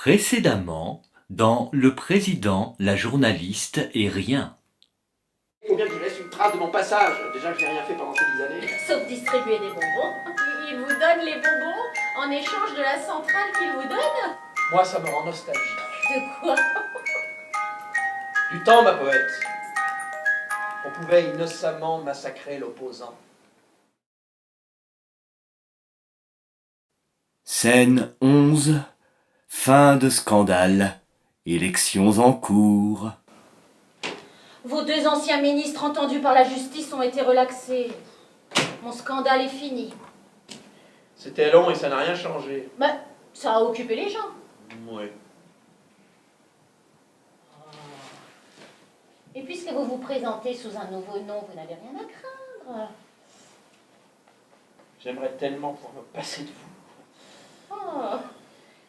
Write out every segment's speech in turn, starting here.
Précédemment, dans Le Président, la journaliste et rien. Il faut bien que je laisse une trace de mon passage. Déjà que j'ai rien fait pendant ces 10 années. Sauf distribuer des bonbons. Il vous donne les bonbons en échange de la centrale qu'il vous donne. Moi, ça me rend nostalgique. De quoi? Du temps, ma poète. On pouvait innocemment massacrer l'opposant. Scène 11. Fin de scandale. Élections en cours. Vos deux anciens ministres entendus par la justice ont été relaxés. Mon scandale est fini. C'était long et ça n'a rien changé. Mais ça a occupé les gens. Ouais. Et puisque vous vous présentez sous un nouveau nom, vous n'avez rien à craindre. J'aimerais tellement pouvoir me passer de vous. Oh.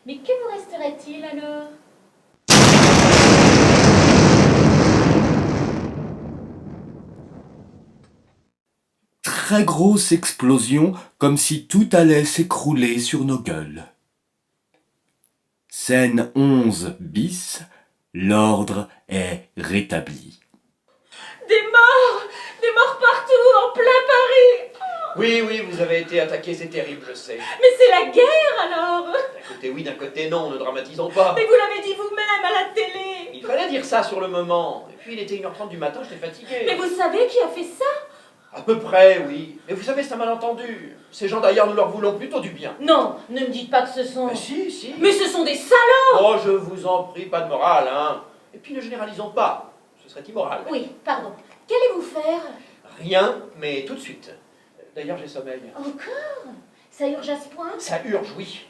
Mais que vous resterait-il alors? Très grosse explosion, comme si tout allait s'écrouler sur nos gueules. Scène 11 bis. L'ordre est rétabli. Des morts partout, en plein Paris. Oui, vous avez été attaqué, c'est terrible, je sais. Mais c'est la guerre alors. D'un côté oui, d'un côté non, ne dramatisons pas. Mais vous l'avez dit vous-même à la télé. Il fallait dire ça sur le moment. Et puis il était 1h30 du matin, j'étais fatigué. Mais vous savez qui a fait ça? À peu près, oui. Mais vous savez, c'est un malentendu. Ces gens d'ailleurs, nous leur voulons plutôt du bien. Non, ne me dites pas que ce sont... Mais si. Mais ce sont des salauds. Oh, je vous en prie, pas de morale, hein. Et puis ne généralisons pas, ce serait immoral. Oui, pardon. Qu'allez-vous faire? Rien, mais tout de suite. D'ailleurs, j'ai sommeil. Encore? Ça urge à ce point? Ça urge, oui.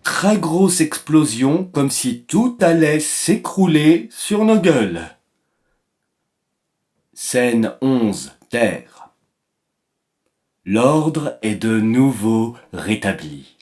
Très grosse explosion, comme si tout allait s'écrouler sur nos gueules. Scène 11 terre. L'ordre est de nouveau rétabli.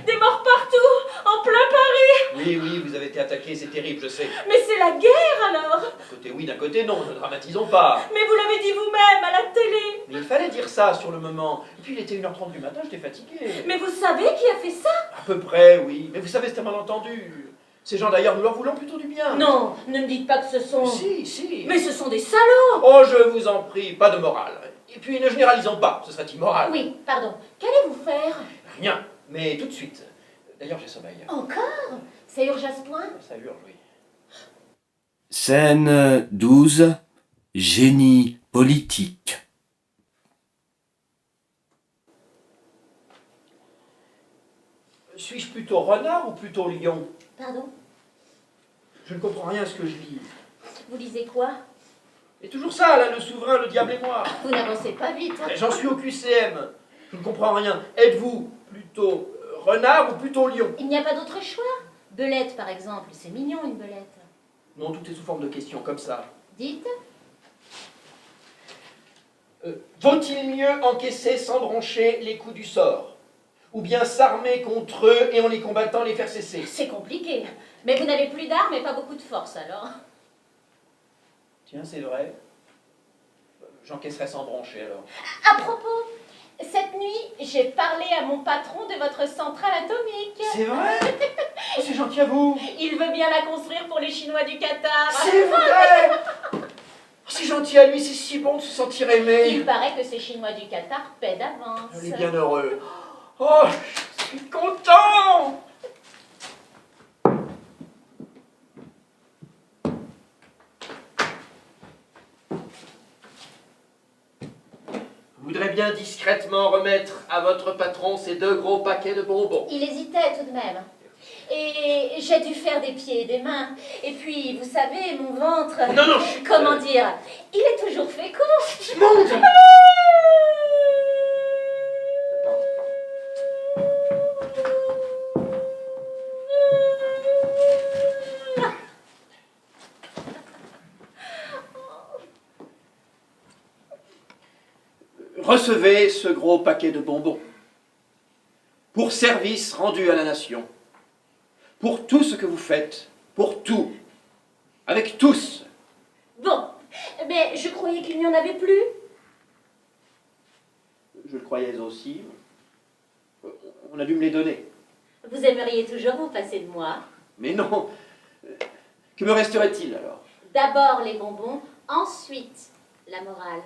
Des morts partout, en plein Paris. Oui, vous avez été attaqué, c'est terrible, je sais. Mais c'est la guerre alors. D'un côté oui, d'un côté non, ne dramatisons pas. Mais vous l'avez dit vous-même à la télé. Mais il fallait dire ça sur le moment. Et puis il était 1h30 du matin, j'étais fatigué. Mais vous savez qui a fait ça? À peu près, oui. Mais vous savez, c'était un malentendu. Ces gens d'ailleurs, nous leur voulons plutôt du bien. Non, ne me dites pas que ce sont... Si. Mais ce sont des salauds. Oh, je vous en prie, pas de morale. Et puis ne généralisons pas, ce serait immoral. Oui, pardon. Qu'allez-vous faire? Rien, mais tout de suite. D'ailleurs, j'ai sommeil. Encore? Ça urge à ce point? Ça urge, oui. Scène 12. Génie politique. Suis-je plutôt renard ou plutôt lion? Pardon? Je ne comprends rien à ce que je lis. Vous lisez quoi? Et toujours ça, là, le souverain, le diable et moi. Vous n'avancez pas vite. Mais j'en suis au QCM. Je ne comprends rien. Êtes-vous plutôt renard ou plutôt lion? Il n'y a pas d'autre choix. Belette, par exemple. C'est mignon, une belette. Non, tout est sous forme de questions, comme ça. Dites. Vaut-il mieux encaisser sans broncher les coups du sort? Ou bien s'armer contre eux et en les combattant les faire cesser? C'est compliqué. Mais vous n'avez plus d'armes et pas beaucoup de force, alors. Tiens, c'est vrai. J'encaisserai sans broncher, alors. À propos, cette nuit, j'ai parlé à mon patron de votre centrale atomique. C'est vrai? Oh, c'est gentil à vous. Il veut bien la construire pour les Chinois du Qatar. C'est vrai. Oh, c'est gentil à lui, c'est si bon de se sentir aimé. Il paraît que ces Chinois du Qatar paient d'avance. On est bien heureux. Oh, je suis content. Je voudrais bien discrètement remettre à votre patron ces 2 gros paquets de bonbons. Il hésitait tout de même. Et j'ai dû faire des pieds et des mains. Et puis, vous savez, mon ventre... Non, chut. Comment dire? Il est toujours fécond. Mon Dieu. Recevez ce gros paquet de bonbons. Pour service rendu à la nation. Pour tout ce que vous faites. Pour tout. Avec tous. Bon, mais je croyais qu'il n'y en avait plus. Je le croyais aussi. On a dû me les donner. Vous aimeriez toujours vous passer de moi? Mais non. Que me resterait-il alors? D'abord les bonbons, ensuite la morale.